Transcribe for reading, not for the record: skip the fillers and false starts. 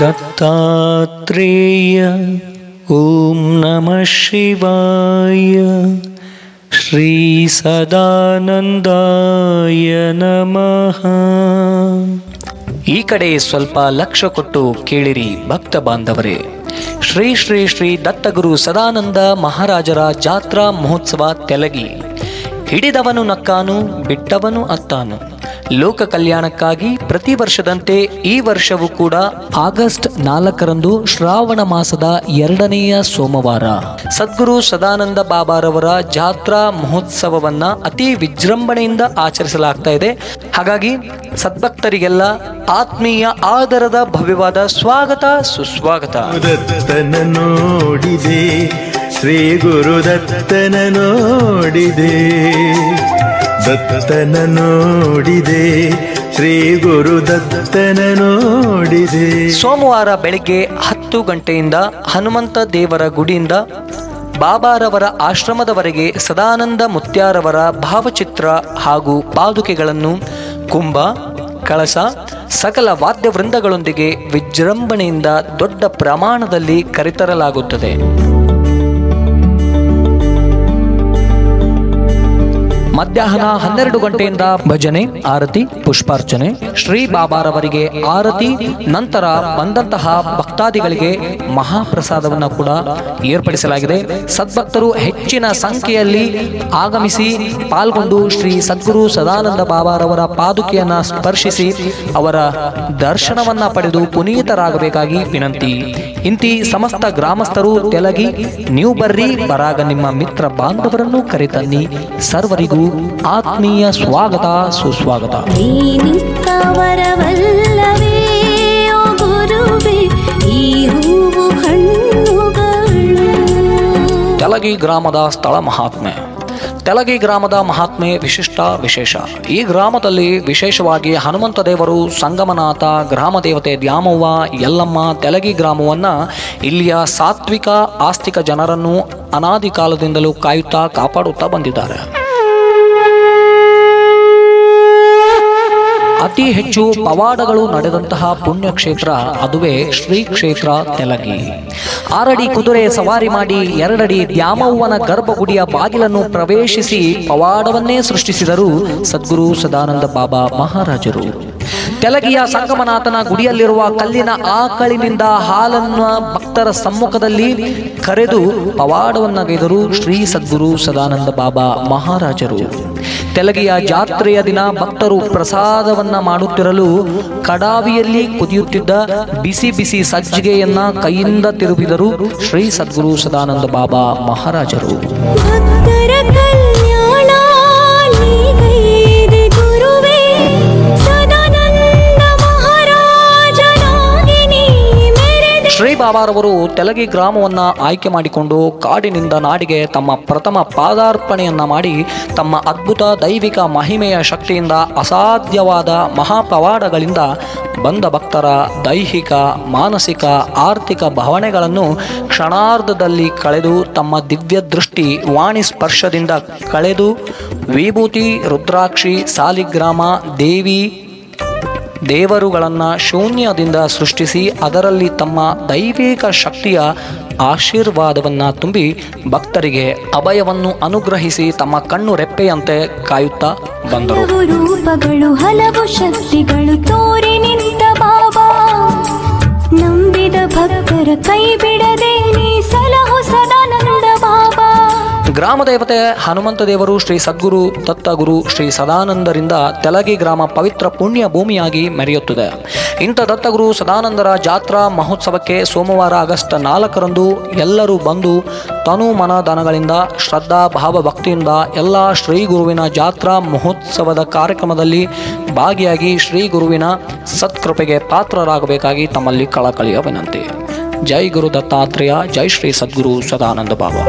ದತ್ತಾತ್ರೇಯ ಓಂ ನಮಃ ಶಿವಾಯ. ಶ್ರೀ ಸದಾನಂದಾಯ ನಮಃ. ಈ ಕಡೆ ಸ್ವಲ್ಪ ಲಕ್ಷ್ಯ ಕೊಟ್ಟು ಕೇಳಿರಿ ಭಕ್ತ ಬಾಂಧವರೇ. ಶ್ರೀ ಶ್ರೀ ಶ್ರೀ ದತ್ತಗುರು ಸದಾನಂದ ಮಹಾರಾಜರ ಜಾತ್ರಾ ಮಹೋತ್ಸವ ತೆಲಗಿ. ಹಿಡಿದವನು ನಕ್ಕಾನು, ಬಿಟ್ಟವನು ಅತ್ತಾನು. ಲೋಕ ಕಲ್ಯಾಣಕ್ಕಾಗಿ ಪ್ರತಿ ವರ್ಷದಂತೆ ಈ ವರ್ಷವೂ ಕೂಡ ಆಗಸ್ಟ್ 4ರಂದು ಶ್ರಾವಣ ಮಾಸದ 2ನೆಯ ಸೋಮವಾರ ಸದ್ಗುರು ಸದಾನಂದ ಬಾಬಾರವರ ಜಾತ್ರಾ ಮಹೋತ್ಸವವನ್ನ ಅತಿ ವಿಜೃಂಭಣೆಯಿಂದ ಆಚರಿಸಲಾಗ್ತಾ ಇದೆ. ಹಾಗಾಗಿ ಸದ್ಭಕ್ತರಿಗೆಲ್ಲ ಆತ್ಮೀಯ ಆದರದ ಭವ್ಯವಾದ ಸ್ವಾಗತ ಸುಸ್ವಾಗತ. ದತ್ತನ ನೋಡಿದೆ, ಶ್ರೀ ಗುರುದತ್ತನ ನೋಡಿದೆ, ದತ್ತನ ನೋಡಿದೆ, ಶ್ರೀ ಗುರುದತ್ತನ ನೋಡಿದೆ. ಸೋಮವಾರ ಬೆಳಿಗ್ಗೆ 10 ಗಂಟೆಯಿಂದ ಹನುಮಂತ ದೇವರ ಗುಡಿಯಿಂದ ಬಾಬಾರವರ ಆಶ್ರಮದವರೆಗೆ ಸದಾನಂದ ಮುತ್ಯಾರವರ ಭಾವಚಿತ್ರ ಹಾಗೂ ಪಾದುಕೆಗಳನ್ನು ಕುಂಭ, ಕಳಸ, ಸಕಲ ವಾದ್ಯವೃಂದಗಳೊಂದಿಗೆ ವಿಜೃಂಭಣೆಯಿಂದ ದೊಡ್ಡ ಪ್ರಮಾಣದಲ್ಲಿ ಕರೆತರಲಾಗುತ್ತದೆ. ಮಧ್ಯಾಹ್ನ 12 ಗಂಟೆಯಿಂದ ಭಜನೆ, ಆರತಿ, ಪುಷ್ಪಾರ್ಚನೆ, ಶ್ರೀ ಬಾಬಾರವರಿಗೆ ಆರತಿ, ನಂತರ ಬಂದಂತಹ ಭಕ್ತಾದಿಗಳಿಗೆ ಮಹಾಪ್ರಸಾದವನ್ನು ಕೂಡ ಏರ್ಪಡಿಸಲಾಗಿದೆ. ಸದ್ಭಕ್ತರು ಹೆಚ್ಚಿನ ಸಂಖ್ಯೆಯಲ್ಲಿ ಆಗಮಿಸಿ ಪಾಲ್ಗೊಂಡು ಶ್ರೀ ಸದ್ಗುರು ಸದಾನಂದ ಬಾಬಾರವರ ಪಾದುಕೆಯನ್ನು ಸ್ಪರ್ಶಿಸಿ ಅವರ ದರ್ಶನವನ್ನ ಪಡೆದು ಪುನೀತರಾಗಬೇಕಾಗಿ ವಿನಂತಿ. ಇಂತಿ ಸಮಸ್ತ ಗ್ರಾಮಸ್ಥರು ತೆಲಗಿ ನೀವು ಬರ್ರಿ, ಬರಾಗ ನಿಮ್ಮ ಮಿತ್ರ ಬಾಂಧವರನ್ನು ಕರೆತನ್ನಿ. ಸರ್ವರಿಗೂ ಆತ್ಮೀಯ ಸ್ವಾಗತ ಸುಸ್ವಾಗತ. ತೆಲಗಿ ಗ್ರಾಮದ ಸ್ಥಳ ಮಹಾತ್ಮೆ. ತೆಲಗಿ ಗ್ರಾಮದ ಮಹಾತ್ಮೆ ವಿಶೇಷ. ಈ ಗ್ರಾಮದಲ್ಲಿ ವಿಶೇಷವಾಗಿ ಹನುಮಂತ ದೇವರು, ಸಂಗಮನಾಥ, ಗ್ರಾಮ ದೇವತೆ ದ್ಯಾಮವ್ವ, ಯಲ್ಲಮ್ಮ ತೆಲಗಿ ಗ್ರಾಮವನ್ನ ಇಲ್ಲಿಯ ಸಾತ್ವಿಕ ಆಸ್ತಿಕ ಜನರನ್ನು ಅನಾದಿ ಕಾಲದಿಂದಲೂ ಕಾಯುತ್ತಾ ಕಾಪಾಡುತ್ತಾ ಬಂದಿದ್ದಾರೆ. ಅತಿ ಹೆಚ್ಚು ಪವಾಡಗಳು ನಡೆದಂತಹ ಪುಣ್ಯಕ್ಷೇತ್ರ ಅದುವೇ ಶ್ರೀ ಕ್ಷೇತ್ರ ತೆಲಗಿ. 6 ಅಡಿ ಕುದುರೆ ಸವಾರಿ ಮಾಡಿ 2 ಅಡಿ ದ್ಯಾಮವ್ವನ ಗರ್ಭಗುಡಿಯ ಬಾಗಿಲನ್ನು ಪ್ರವೇಶಿಸಿ ಪವಾಡವನ್ನೇ ಸೃಷ್ಟಿಸಿದರು ಸದ್ಗುರು ಸದಾನಂದ ಬಾಬಾ ಮಹಾರಾಜರು. ತೆಲಗಿಯ ಸಂಗಮನಾಥನ ಗುಡಿಯಲ್ಲಿರುವ ಕಲ್ಲಿನ ಆಕಳಿನಿಂದ ಹಾಲನ್ನ ಭಕ್ತರ ಸಮ್ಮುಖದಲ್ಲಿ ಕರೆದು ಪವಾಡವನ್ನಗೈದರು ಶ್ರೀ ಸದ್ಗುರು ಸದಾನಂದ ಬಾಬಾ ಮಹಾರಾಜರು. ತೆಲಗಿಯ ಜಾತ್ರೆಯ ದಿನ ಭಕ್ತರು ಪ್ರಸಾದವನ್ನ ಮಾಡುತ್ತಿರಲು ಕಡಾವಿಯಲ್ಲಿ ಕುದಿಯುತ್ತಿದ್ದ ಬಿಸಿ ಬಿಸಿ ಸಜ್ಜಿಗೆಯನ್ನ ಕೈಯಿಂದ ತಿರುಗಿದರು ಶ್ರೀ ಸದ್ಗುರು ಸದಾನಂದ ಬಾಬಾ ಮಹಾರಾಜರು. ಶ್ರೀ ಬಾಬಾರವರು ತೆಲಗಿ ಗ್ರಾಮವನ್ನ ಆಯ್ಕೆ ಮಾಡಿಕೊಂಡು ಕಾಡಿನಿಂದ ನಾಡಿಗೆ ತಮ್ಮ ಪ್ರಥಮ ಪಾದಾರ್ಪಣೆಯನ್ನ ಮಾಡಿ ತಮ್ಮ ಅದ್ಭುತ ದೈವಿಕ ಮಹಿಮೆಯ ಶಕ್ತಿಯಿಂದ ಅಸಾಧ್ಯವಾದ ಮಹಾಪವಾಡಗಳಿಂದ ಬಂದ ಭಕ್ತರ ದೈಹಿಕ, ಮಾನಸಿಕ, ಆರ್ಥಿಕ ಭಾವನೆಗಳನ್ನು ಕ್ಷಣಾರ್ಧದಲ್ಲಿ ಕಳೆದು ತಮ್ಮ ದಿವ್ಯ ದೃಷ್ಟಿ ವಾಣಿ ಸ್ಪರ್ಶದಿಂದ ಕಳೆದು ವಿಭೂತಿ, ರುದ್ರಾಕ್ಷಿ, ಸಾಲಿಗ್ರಾಮ, ದೇವರುಗಳನ್ನು ಶೂನ್ಯದಿಂದ ಸೃಷ್ಟಿಸಿ ಅದರಲ್ಲಿ ತಮ್ಮ ದೈವಿಕ ಶಕ್ತಿಯ ಆಶೀರ್ವಾದವನ್ನ ತುಂಬಿ ಭಕ್ತರಿಗೆ ಅಭಯವನ್ನು ಅನುಗ್ರಹಿಸಿ ತಮ್ಮ ಕಣ್ಣು ರೆಪ್ಪೆಯಂತೆ ಕಾಯುತ್ತಾ ಬಂದರು. ರೂಪಗಳು ಹಲವು ಶಕ್ತಿಗಳು ತೋರಿ ನಿಂತ ಬಾಬಾ, ನಂಬಿದ ಭಕ್ತರ ಕೈ ಬಿಡದೆ ನೀ ಸಲಹು ಸದಾನಂದ ಬಾಬಾ. ಗ್ರಾಮ ದೇವತೆ ಹನುಮಂತ ದೇವರು ಶ್ರೀ ಸದ್ಗುರು ದತ್ತಗುರು ಶ್ರೀ ಸದಾನಂದರಿಂದ ತೆಲಗಿ ಗ್ರಾಮ ಪವಿತ್ರ ಪುಣ್ಯ ಭೂಮಿಯಾಗಿ ಮೆರೆಯುತ್ತದೆ. ಇಂಥ ದತ್ತಗುರು ಸದಾನಂದರ ಜಾತ್ರಾ ಮಹೋತ್ಸವಕ್ಕೆ ಸೋಮವಾರ ಆಗಸ್ಟ್ 4ರಂದು ಎಲ್ಲರೂ ಬಂದು ತನು ಮನ ಧನಗಳಿಂದ ಶ್ರದ್ಧಾ ಭಾವ ಭಕ್ತಿಯಿಂದ ಎಲ್ಲ ಶ್ರೀ ಗುರುವಿನ ಜಾತ್ರಾ ಮಹೋತ್ಸವದ ಕಾರ್ಯಕ್ರಮದಲ್ಲಿ ಭಾಗಿಯಾಗಿ ಶ್ರೀ ಗುರುವಿನ ಸತ್ಕೃಪೆಗೆ ಪಾತ್ರರಾಗಬೇಕಾಗಿ ತಮ್ಮಲ್ಲಿ ಕಳಕಳಿಯ ವಿನಂತಿ. ಜೈ ಗುರು ದತ್ತಾತ್ರೇಯ, ಜೈ ಶ್ರೀ ಸದ್ಗುರು ಸದಾನಂದ ಬಾಬಾ.